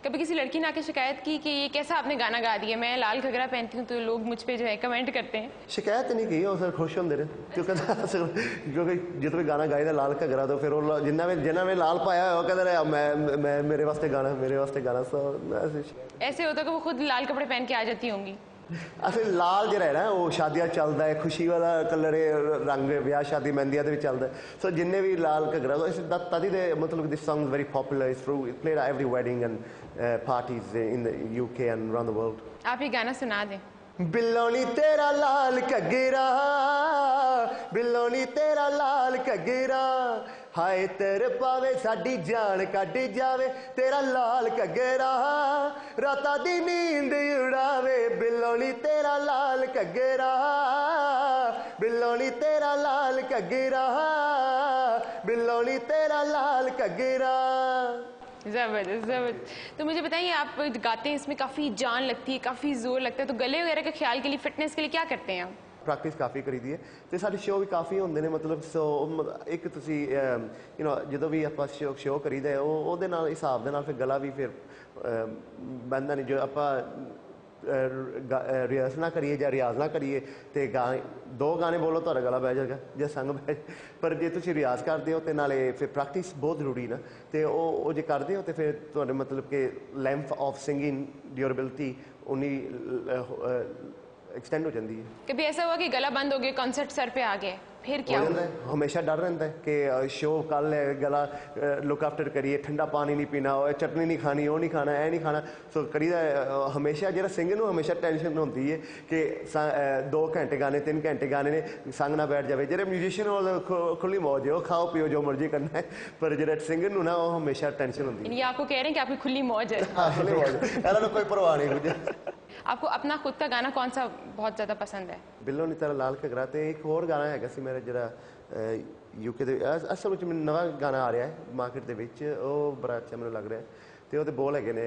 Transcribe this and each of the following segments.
कभी किसी लड़की ने आके शिकायत की कि ये कैसा आपने गाना गा दिया, मैं लाल घगरा पहनती हूँ तो लोग मुझ पे जो है कमेंट करते हैं? शिकायत नहीं की, वो सर खुश होंगे ने क्योंकि जितना भी गाना गाई लाल घगरा तो फिर जिन्हें भी लाल पाया वो कहते मैं मेरे वास्ते गाना ऐसे होता है कि वो खुद लाल कपड़े पहन के आ जाती होंगी? असं लाल जो है ना वो शादियाँ चलता है, खुशी वाला कलर है, रंग ब्याह शादी मेहंदियां भी चलता है। सो जिन्हें भी लाल घगरा तभी दे मतलब this song very popular, it's through it played every wedding and parties in the UK and around the world. आप ये गाना सुना दें। बिल्लोनी तेरा लाल घगरा, बिल्लोनी तेरा लाल घगरा, हाय तेरे पावे साडी जान कट जावे, तेरा लाल घगरा राता दी नींद उड़ावे, बिल्लोनी तेरा लाल घगरा, बिल्लोनी तेरा लाल घगरा, बिल्लोनी तेरा लाल घगरा। ज़बरदस्त ज़बरदस्त। तो मुझे बताइए, आप गाते हैं, इसमें काफ़ी जान लगती है, काफ़ी जोर लगता है, तो गले वगैरह के ख्याल के लिए, फिटनेस के लिए क्या करते हैं आप? प्रैक्टिस काफ़ी करी दी है तो साढ़े शो भी काफ़ी होंगे ने, मतलब सो एक तुसी यू नो जो भी आप शो करीदा है वो हिसाब के फिर गला भी फिर बंदा नहीं, जो आप रिहर्सल ना करिए या रियाज ना करिए तो दो गाने बोलो तो गला बह जाएगा जो संग बह, पर जो तुम रियाज करते हो तो नाले फिर प्रैक्टिस बहुत जरूरी ना, तो जो करते हो तो फिर तो मतलब कि लेंथ ऑफ सिंगिंग ड्यूरेबिलिटी उन्नी एक्सटेंड हो जाती है। कभी ऐसा हुआ कि गला बंद हो गया, कॉन्सर्ट सर पे आ गया, फिर क्या हुआ? हमेशा डर रहता है कि शो कल है, गला लुक आफ्टर करिए, ठंडा पानी नहीं पीना, चटनी नहीं खानी, वो नहीं खाना, ऐ नहीं खाना, सो करी हमेशा जो सिंगर को हमेशा टेंशन होती है कि 2 घंटे गाने 3 घंटे गाने ने संग ना बैठ जाए। जो म्यूजिशियन खुली मौज है, वो खाओ पियो जो मर्जी करना है, पर जो सिंगर ना वो हमेशा टेंशन होती है। ये आपको कह रहे हैं कि आपकी खुली मौज है? खुली मौज है, कोई परवाह नहीं मुझे। आपको अपना खुद का गाना कौन सा बहुत ज़्यादा पसंद है? बिल्लो नहीं तेरा लाल घगरा, तो एक होर गाना है मेरा जरा यूके असल में मैंने नवा गाना आ रहा है मार्केट के, वो बड़ा अच्छा मैंने लग रहा है, तो बोल है ने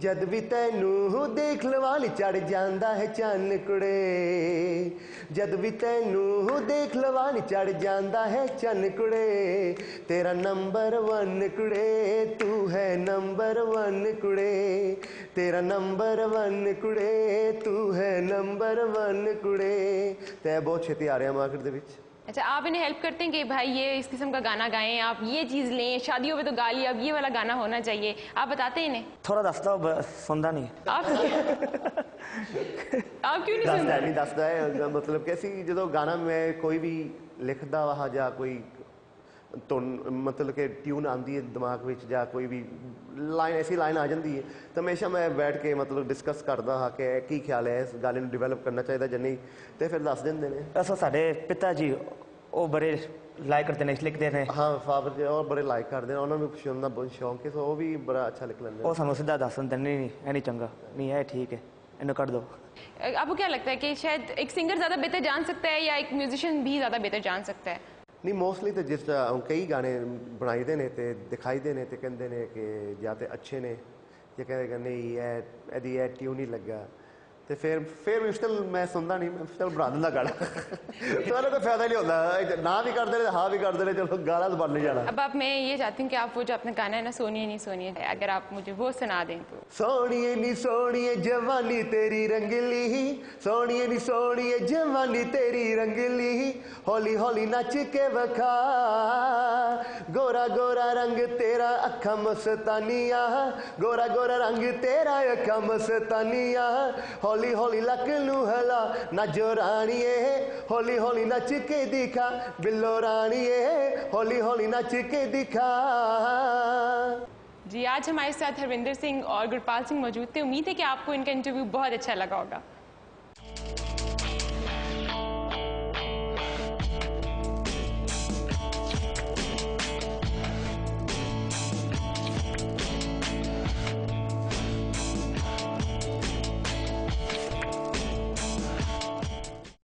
जद भी तैनू देख लवानी चढ़ जाता है चन्न कुड़े, जद भी तैनू देख लवानी चढ़ जाता है चन्न कुड़े, तेरा नंबर 1 कुड़े, तू है नंबर 1 कुड़े, तेरा नंबर 1 कुड़े, तू है नंबर 1 कुड़े। तो बहुत छेती आ रहा है मार्केट के। अच्छा, आप इन्हें हेल्प करते हैं कि भाई ये इस किस्म का गाना गाएं, आप ये चीज़ लें, शादियों में तो गा लिया, अब ये वाला गाना होना चाहिए, आप बताते हैं इन्हें? थोड़ा दसता हूँ, सुनता नहीं। आप क्यों नहीं सुनते? नहीं दसदा है, मतलब कैसी जो गाना मैं कोई भी लिखता वा या कोई तो मतलब कि ट्यून आती है दिमाग में या कोई भी लाइन ऐसी लाइन आ जाती है तो हमेशा मैं बैठ के मतलब डिस्कस करता हाँ कि की ख्याल है, इस गाने को डिवेलप करना चाहिए या नहीं, तो फिर दस देंगे ने। वैसे साढ़े पिता जी वो बड़े लाइक करते हैं, लिखते हैं। हाँ, फादर जी और बड़े लाइक करते हैं, उन्होंने भी सुनना बहुत शौक है, तो वो भी बड़ा अच्छा लिख लेंगे। वो सानू सीधा दस देते नहीं नहीं चंगा नहीं है, ठीक है इन्हें कर दो। आपको क्या लगता है कि शायद एक सिंगर ज़्यादा बेहतर जान सकता है या एक म्यूजिशियन भी ज़्यादा बेहतर जान सकता है? नहीं, मोस्टली तो जिस कई गाने बनाई दे ने ते दिखाई दे ने ते कहते हैं कि या तो अच्छे ने या कहते नहीं है ट्यून ही लगा, तो फिर भी स्टिल मैं सुनता नहीं, मैं स्टिल बना दिंदा गाना तो कोई फायदा नहीं होता, ना भी कर दे हाँ भी कर दे, चलो गाना तो बन नहीं जाना। अब आप मैं ये चाहती हूँ कि आप वो जो अपना गाना है ना सोनिए नहीं सोनिए, अगर आप मुझे वो सुना दें तो। सोनिए नी सोनिए जवानी तेरी रंगली, सोनिए नी सोनिए जवानी तेरी रंगली, हौली हौली नच के वखा, गोरा गोरा रंग तेरा अखा मस्तानिया, गोरा गोरा रंग तेरा अखा मस्तानिया, हौली हौली लक नू हला ना जो रानिए, हौली हौली नच के दिखा बिल्लो रानिए, हौली हौली नच के दिखा। जी, आज हमारे साथ हरविंदर सिंह और गुरपाल सिंह मौजूद थे। उम्मीद है कि आपको इनका इंटरव्यू बहुत अच्छा लगा होगा।